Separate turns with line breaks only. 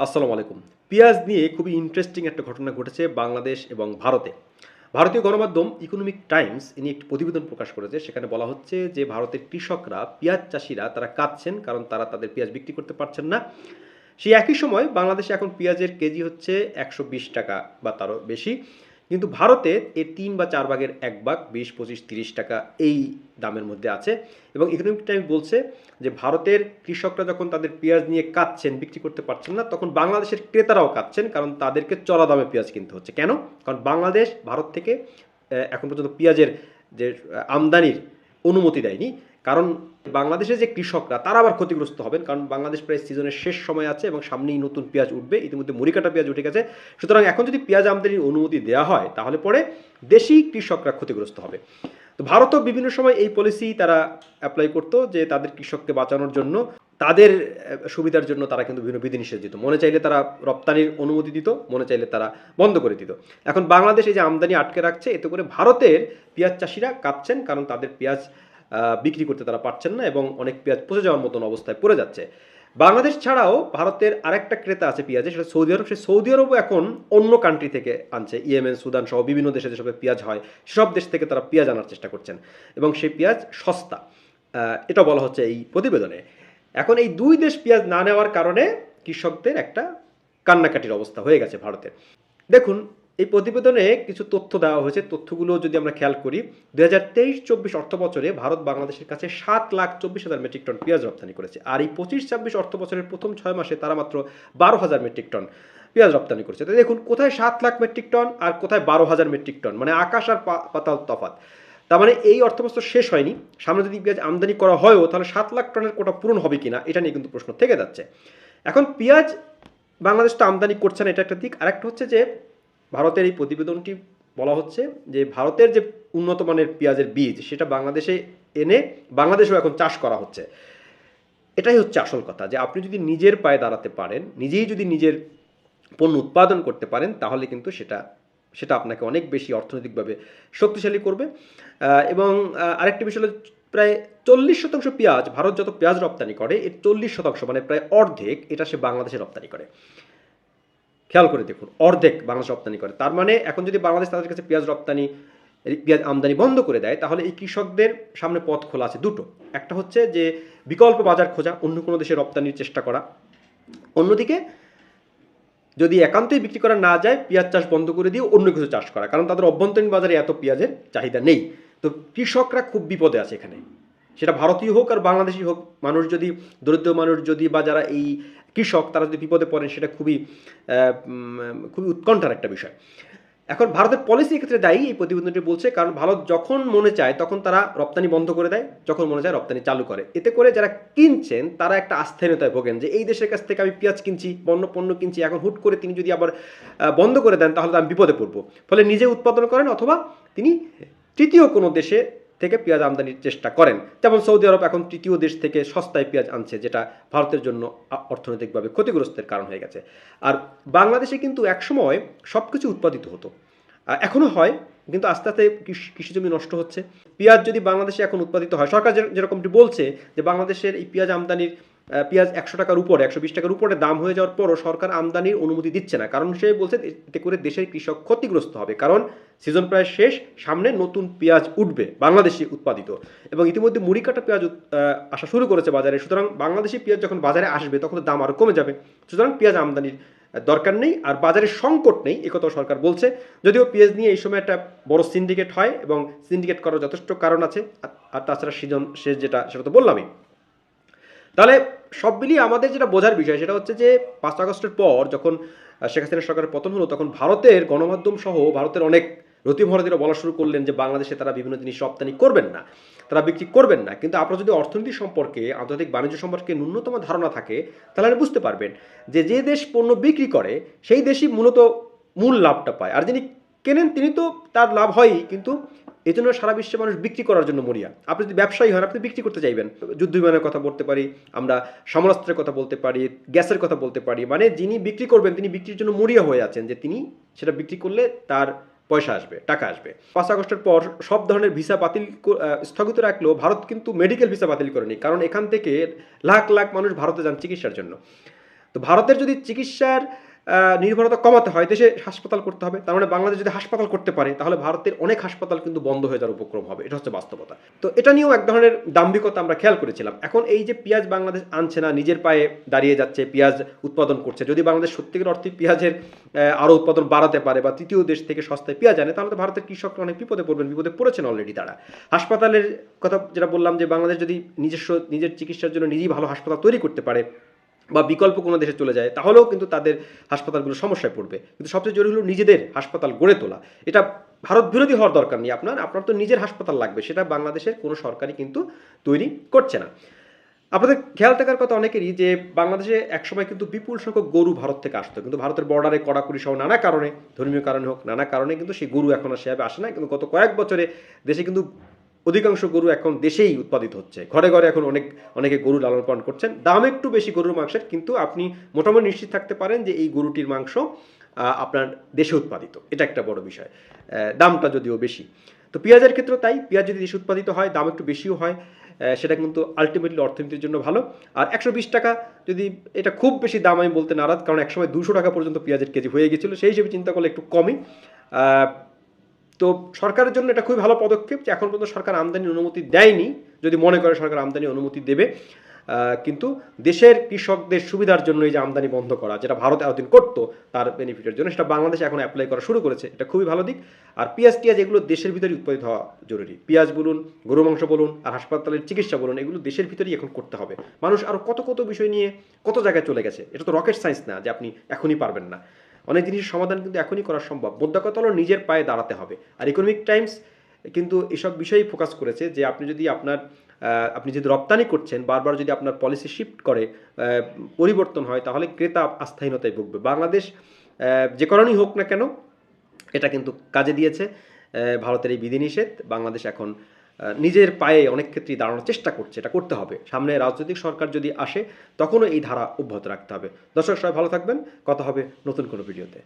আসসালামু আলাইকুম। পেঁয়াজ নিয়ে খুবই ইন্টারেস্টিং একটা ঘটনা ঘটেছে বাংলাদেশ এবং ভারতে। ভারতীয় গণমাধ্যম ইকোনমিক টাইমস এ নিয়ে একটি প্রতিবেদন প্রকাশ করেছে। সেখানে বলা হচ্ছে যে ভারতের কৃষকরা, পেঁয়াজ চাষীরা তারা কাঁদছেন কারণ তারা তাদের পেঁয়াজ বিক্রি করতে পারছেন না। সেই একই সময় বাংলাদেশে এখন পেঁয়াজের কেজি হচ্ছে ৳১২০ বা তারও বেশি। কিন্তু ভারতে এর ৩ বা ৪ ভাগের ১ ভাগ ২০, ২৫, ৳৩০ এই দামের মধ্যে আছে। এবং ইকোনমিক টাইমস বলছে যে ভারতের কৃষকরা যখন তাদের পেঁয়াজ নিয়ে কাঁদছেন, বিক্রি করতে পারছেন না, তখন বাংলাদেশের ক্রেতারাও কাঁদছেন কারণ তাদেরকে চড়া দামে পেঁয়াজ কিনতে হচ্ছে। কেন? কারণ বাংলাদেশ ভারত থেকে এখন পর্যন্ত পেঁয়াজের যে আমদানির অনুমতি দেয়নি। কারণ বাংলাদেশের যে কৃষকরা তারা আবার ক্ষতিগ্রস্ত হবেন, কারণ বাংলাদেশ প্রায় সিজনের শেষ সময় আছে এবং সামনেই নতুন পেঁয়াজ উঠবে। ইতিমধ্যে মরিকাটা পেঁয়াজ উঠে গেছে। সুতরাং এখন যদি পেঁয়াজ আমদানির অনুমতি দেওয়া হয় তাহলে পরে দেশি কৃষকরা ক্ষতিগ্রস্ত হবে। তো ভারতও বিভিন্ন সময় এই পলিসি তারা অ্যাপ্লাই করতো যে তাদের কৃষককে বাঁচানোর জন্য, তাদের সুবিধার জন্য তারা কিন্তু বিভিন্ন বিধিনিষেধ দিত। মনে চাইলে তারা রপ্তানির অনুমতি দিত, মনে চাইলে তারা বন্ধ করে দিত। এখন বাংলাদেশ এই যে আমদানি আটকে রাখছে, এতে করে ভারতের পেঁয়াজ চাষিরা কাঁপছেন কারণ তাদের পেঁয়াজ বিক্রি করতে তারা পারছেন না এবং অনেক পেঁয়াজ পচে যাওয়ার মতন অবস্থায় পড়ে যাচ্ছে। বাংলাদেশ ছাড়াও ভারতের আরেকটা ক্রেতা আছে পেঁয়াজের, সেটা সৌদি আরব। সেই সৌদি আরবও এখন অন্য কান্ট্রি থেকে আনছে, ইয়েমেন, সুদান সহ বিভিন্ন দেশে যেসব পেঁয়াজ হয় সেসব দেশ থেকে তারা পেঁয়াজ আনার চেষ্টা করছেন এবং সেই পেঁয়াজ সস্তা, এটা বলা হচ্ছে এই প্রতিবেদনে। এখন এই দুই দেশ পেঁয়াজ না নেওয়ার কারণে কৃষকদের একটা কান্নাকাটির অবস্থা হয়ে গেছে ভারতের। দেখুন, এই প্রতিবেদনে কিছু তথ্য দেওয়া হয়েছে। তথ্যগুলো যদি আমরা খেয়াল করি, 2023-24 অর্থ বছরে ভারত বাংলাদেশের কাছে 7,24,000 মেট্রিক টন পেঁয়াজ রপ্তানি করেছে। আর এই 25-26 অর্থ বছরের প্রথম 6 মাসে তারা মাত্র 12,000 মেট্রিক টন পেঁয়াজ রপ্তানি করেছে। তো দেখুন, কোথায় 7 লাখ মেট্রিক টন আর কোথায় 12,000 মেট্রিক টন, মানে আকাশ আর পাতাল তফাৎ। তার মানে এই অর্থবছর শেষ হয়নি, সামনে যদি পেঁয়াজ আমদানি করা হয়ও তাহলে 7 লাখ টনের কোটা পূরণ হবে কিনা এটা নিয়ে কিন্তু প্রশ্ন থেকে যাচ্ছে। এখন পেঁয়াজ বাংলাদেশ তো আমদানি করছে না, এটা একটা দিক। আরেকটা হচ্ছে যে ভারতের এই প্রতিবেদনটি বলা হচ্ছে যে ভারতের যে উন্নত মানের পেঁয়াজের বীজ সেটা বাংলাদেশে এনে বাংলাদেশেও এখন চাষ করা হচ্ছে। এটাই হচ্ছে আসল কথা, যে আপনি যদি নিজের পায়ে দাঁড়াতে পারেন, নিজেই যদি নিজের পণ্য উৎপাদন করতে পারেন, তাহলে কিন্তু সেটা সেটা আপনাকে অনেক বেশি অর্থনৈতিকভাবে শক্তিশালী করবে। এবং আরেকটি বিষয় হলো, প্রায় 40% পেঁয়াজ, ভারত যত পেঁয়াজ রপ্তানি করে এর 40% মানে প্রায় অর্ধেক এটা সে বাংলাদেশে রপ্তানি করে। খেয়াল করে দেখুন, অর্ধেক বাংলাদেশ রপ্তানি করে। তার মানে এখন যদি বাংলাদেশ তাদের কাছে পেঁয়াজ পেঁয়াজ আমদানি বন্ধ করে দেয়, তাহলে এই কৃষকদের সামনে পথ খোলা আছে দুটো। একটা হচ্ছে যে বিকল্প বাজার খোঁজা, অন্য কোনো দেশে রপ্তানির চেষ্টা করা। অন্যদিকে যদি একান্তই বিক্রি করা না যায়, পেঁয়াজ চাষ বন্ধ করে দিয়ে অন্য কিছু চাষ করা, কারণ তাদের অভ্যন্তরীণ বাজারে এত পেঁয়াজের চাহিদা নেই। তো কৃষকরা খুব বিপদে আছে এখানে, সেটা ভারতীয় হোক আর বাংলাদেশি হোক। মানুষ যদি, দরিদ্র মানুষ যদি বা যারা এই কৃষক তারা যদি বিপদে পড়েন, সেটা খুবই খুবই উৎকণ্ঠার একটা বিষয়। এখন ভারতের পলিসি এক্ষেত্রে দায়ী, এই প্রতিবেদনটি বলছে, কারণ ভারত যখন মনে চায় তখন তারা রপ্তানি বন্ধ করে দেয়, যখন মনে চায় রপ্তানি চালু করে। এতে করে যারা কিনছেন তারা একটা আস্থাহীনতায় ভোগেন যে এই দেশের কাছ থেকে আমি পেঁয়াজ কিনছি, পণ্য কিনছি, এখন হুট করে তিনি যদি আবার বন্ধ করে দেন তাহলে তো আমি বিপদে পড়বো। ফলে নিজে উৎপাদন করেন অথবা তিনি তৃতীয় কোনো দেশে থেকে পেঁয়াজ আমদানির চেষ্টা করেন। যেমন সৌদি আরব এখন তৃতীয় দেশ থেকে সস্তায় পেঁয়াজ আনছে, যেটা ভারতের জন্য অর্থনৈতিকভাবে ক্ষতিগ্রস্তের কারণ হয়ে গেছে। আর বাংলাদেশে কিন্তু একসময় সব কিছু উৎপাদিত হতো, এখনও হয়, কিন্তু আস্তে আস্তে কৃষিজমি নষ্ট হচ্ছে। পেঁয়াজ যদি বাংলাদেশে এখন উৎপাদিত হয়, সরকার যেরকমটি বলছে যে বাংলাদেশের এই পেঁয়াজ আমদানির, পেঁয়াজ 100 টাকার উপরে, 120 টাকার উপরে দাম হয়ে যাওয়ার পরও সরকার আমদানির অনুমতি দিচ্ছে না, কারণ সে বলছে এতে করে দেশের কৃষক ক্ষতিগ্রস্ত হবে, কারণ সিজন প্রায় শেষ, সামনে নতুন পেঁয়াজ উঠবে বাংলাদেশি উৎপাদিত। এবং ইতিমধ্যে মুড়ি কাটা পেঁয়াজ আসা শুরু করেছে বাজারে। সুতরাং বাংলাদেশি পেঁয়াজ যখন বাজারে আসবে তখন দাম আরও কমে যাবে। সুতরাং পেঁয়াজ আমদানির দরকার নেই, আর বাজারের সংকট নেই, একথাও সরকার বলছে। যদিও পেঁয়াজ নিয়ে এই সময় একটা বড় সিন্ডিকেট হয় এবং সিন্ডিকেট করার যথেষ্ট কারণ আছে। আর তাছাড়া সিজন শেষ যেটা, সেটা তো বললামই। তাহলে সব মিলিয়ে আমাদের যেটা বোঝার বিষয় সেটা হচ্ছে যে 5 আগস্টের পর যখন শেখ হাসিনা সরকারের পতন হলো, তখন ভারতের গণমাধ্যম সহ ভারতের অনেক রতিভরতিরা বলা শুরু করলেন যে বাংলাদেশে তারা বিভিন্ন জিনিস রপ্তানি করবেন না, তারা বিক্রি করবেন না। কিন্তু আপনার যদি অর্থনীতি সম্পর্কে, আন্তর্জাতিক বাণিজ্য সম্পর্কে ন্যূনতম ধারণা থাকে, তাহলে আপনি বুঝতে পারবেন যে যে দেশ পণ্য বিক্রি করে সেই দেশই মূলত মূল লাভটা পায়, আর যিনি কেনেন তিনি তো তার লাভ হয়ই, কিন্তু এই জন্য সারা বিশ্বে মানুষ বিক্রি করার জন্য মরিয়া। আপনি যদি ব্যবসায়ী হন, আপনি বিক্রি করতে চাইবেন। যুদ্ধ বিমানের কথা বলতে পারি আমরা, সমরাস্ত্রের কথা বলতে পারি, গ্যাসের কথা বলতে পারি। মানে যিনি বিক্রি করবেন তিনি বিক্রির জন্য মরিয়া হয়ে আছেন, যে তিনি সেটা বিক্রি করলে তার পয়সা আসবে, টাকা আসবে। 5 আগস্টের পর সব ধরনের ভিসা বাতিল স্থগিত রাখলেও ভারত কিন্তু মেডিকেল ভিসা বাতিল করেনি, কারণ এখান থেকে লাখ লাখ মানুষ ভারতে যান চিকিৎসার জন্য। তো ভারতের যদি চিকিৎসার নির্ভরতা কমাতে হয় দেশে হাসপাতাল করতে হবে। তার মানে বাংলাদেশ যদি হাসপাতাল করতে পারে তাহলে ভারতের অনেক হাসপাতাল কিন্তু বন্ধ হয়ে যাওয়ার উপক্রম হবে। এটা হচ্ছে বাস্তবতা। তো এটা নিয়েও এক ধরনের দাম্ভিকতা আমরা খেয়াল করেছিলাম। এখন এই যে পেঁয়াজ বাংলাদেশ আনছে না, নিজের পায়ে দাঁড়িয়ে যাচ্ছে, পেঁয়াজ উৎপাদন করছে, যদি বাংলাদেশ সত্যিকার অর্থে পেঁয়াজের আরও উৎপাদন বাড়াতে পারে বা তৃতীয় দেশ থেকে সস্তায় পেঁয়াজ আনে, তাহলে তো ভারতের কৃষকরা অনেক বিপদে পড়বেন, বিপদে পড়েছেন অলরেডি তারা। হাসপাতালের কথা যেটা বললাম, যে বাংলাদেশ যদি নিজের চিকিৎসার জন্য নিজেই ভালো হাসপাতাল তৈরি করতে পারে বা বিকল্প কোনো দেশে চলে যায়, তাহলেও কিন্তু তাদের হাসপাতালগুলো সমস্যায় পড়বে। কিন্তু সবচেয়ে জরুরি হলো নিজেদের হাসপাতাল গড়ে তোলা। এটা ভারত বিরোধী হওয়ার দরকার নেই, আপনার তো নিজের হাসপাতাল লাগবে, সেটা বাংলাদেশের কোনো সরকারই কিন্তু তৈরি করছে না। আপনাদের খেয়াল থাকার কথা অনেকেরই, যে বাংলাদেশে একসময় কিন্তু বিপুল সংখ্যক গরু ভারত থেকে আসতো, কিন্তু ভারতের বর্ডারে কড়াকড়ি সহ নানা কারণে, ধর্মীয় কারণে হোক, নানা কারণে কিন্তু সেই গরু এখন আর সেভাবে আসে না। কিন্তু গত কয়েক বছরে দেশে কিন্তু অধিকাংশ গরু এখন দেশেই উৎপাদিত হচ্ছে। ঘরে ঘরে এখন অনেকে গরু লালন পালন করছেন। দাম একটু বেশি গরুর মাংসের, কিন্তু আপনি মোটামুটি নিশ্চিত থাকতে পারেন যে এই গরুটির মাংস আপনার দেশে উৎপাদিত। এটা একটা বড় বিষয়, দামটা যদিও বেশি। তো পেঁয়াজের ক্ষেত্রেও তাই, পেঁয়াজ যদি দেশে উৎপাদিত হয়, দাম একটু বেশিও হয়, সেটা কিন্তু আলটিমেটলি অর্থনীতির জন্য ভালো। আর 120 টাকা যদি, এটা খুব বেশি দাম আমি বলতে নারাজ, কারণ একসময় 200 টাকা পর্যন্ত পেঁয়াজের কেজি হয়ে গেছিলো, সেই হিসেবে চিন্তা করলে একটু কমই। তো সরকারের জন্য এটা খুবই ভালো পদক্ষেপ যে এখন পর্যন্ত সরকার আমদানির অনুমতি দেয়নি, যদি মনে করে সরকার আমদানি অনুমতি দেবে। কিন্তু দেশের কৃষকদের সুবিধার জন্য এই যে আমদানি বন্ধ করা, যেটা ভারত এতদিন করতো তার বেনিফিটের জন্য, সেটা বাংলাদেশ এখন অ্যাপ্লাই করা শুরু করেছে। এটা খুবই ভালো দিক। আর পেঁয়াজ টিয়াজ এগুলো দেশের ভিতরেই উৎপাদিত হওয়া জরুরি। পেঁয়াজ বলুন, গরু মাংস বলুন, আর হাসপাতালের চিকিৎসা বলুন, এগুলো দেশের ভিতরেই এখন করতে হবে। মানুষ আরও কত বিষয় নিয়ে কত জায়গায় চলে গেছে। এটা তো রকেট সায়েন্স না যে আপনি এখনই পারবেন না। অনেক জিনিসের সমাধান কিন্তু এখনই করা সম্ভব। মোদ্দা কথা হলো নিজের পায়ে দাঁড়াতে হবে। আর ইকোনমিক টাইমস কিন্তু এসব বিষয়েই ফোকাস করেছে যে আপনি যদি রপ্তানি করছেন, বারবার যদি আপনার পলিসি শিফট করে, পরিবর্তন হয়, তাহলে ক্রেতা আস্থাহীনতায় ভুগবে। বাংলাদেশ যে কারণেই হোক না কেন, এটা কিন্তু কাজে দিয়েছে। ভারতের এই বিধিনিষেধ, বাংলাদেশ এখন নিজের পায়ে অনেক ক্ষেত্রেই দাঁড়ানোর চেষ্টা করছে। এটা করতে হবে। সামনে রাজনৈতিক সরকার যদি আসে, তখনও এই ধারা অব্যাহত রাখতে হবে। দর্শক সবাই ভালো থাকবেন। কথা হবে নতুন কোনো ভিডিওতে।